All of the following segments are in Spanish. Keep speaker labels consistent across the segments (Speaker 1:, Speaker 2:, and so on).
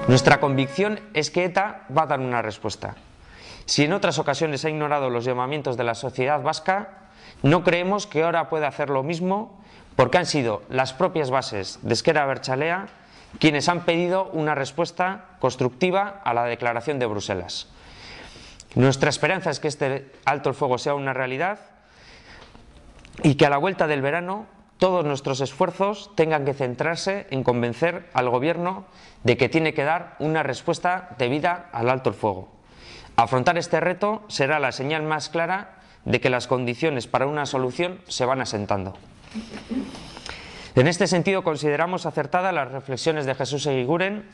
Speaker 1: Nuestra convicción es que ETA va a dar una respuesta. Si en otras ocasiones ha ignorado los llamamientos de la sociedad vasca, no creemos que ahora pueda hacer lo mismo, porque han sido las propias bases de Ezker Abertzalea quienes han pedido una respuesta constructiva a la declaración de Bruselas. Nuestra esperanza es que este alto el fuego sea una realidad y que a la vuelta del verano todos nuestros esfuerzos tengan que centrarse en convencer al Gobierno de que tiene que dar una respuesta debida al alto el fuego. Afrontar este reto será la señal más clara de que las condiciones para una solución se van asentando. En este sentido, consideramos acertadas las reflexiones de Jesús Eguiguren.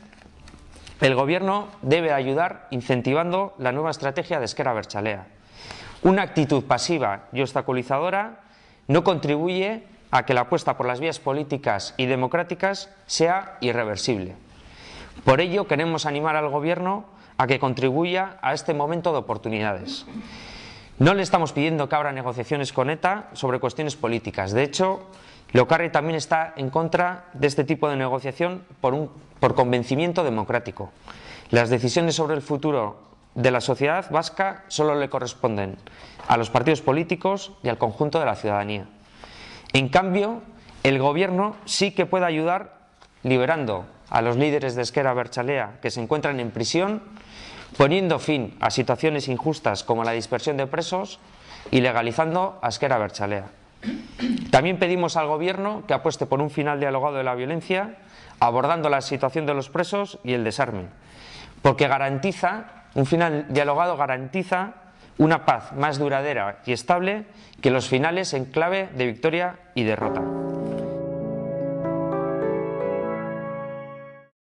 Speaker 1: El Gobierno debe ayudar incentivando la nueva estrategia de Ezker Abertzalea. Una actitud pasiva y obstaculizadora no contribuye a que la apuesta por las vías políticas y democráticas sea irreversible. Por ello, queremos animar al Gobierno a que contribuya a este momento de oportunidades. No le estamos pidiendo que abra negociaciones con ETA sobre cuestiones políticas. De hecho, Lokarri también está en contra de este tipo de negociación por convencimiento democrático. Las decisiones sobre el futuro de la sociedad vasca solo le corresponden a los partidos políticos y al conjunto de la ciudadanía. En cambio, el Gobierno sí que puede ayudar liberando a los líderes de Ezker Abertzalea que se encuentran en prisión, poniendo fin a situaciones injustas como la dispersión de presos y legalizando a Ezker Abertzalea. También pedimos al Gobierno que apueste por un final dialogado de la violencia, abordando la situación de los presos y el desarme, porque un final dialogado garantiza una paz más duradera y estable que los finales en clave de victoria y derrota.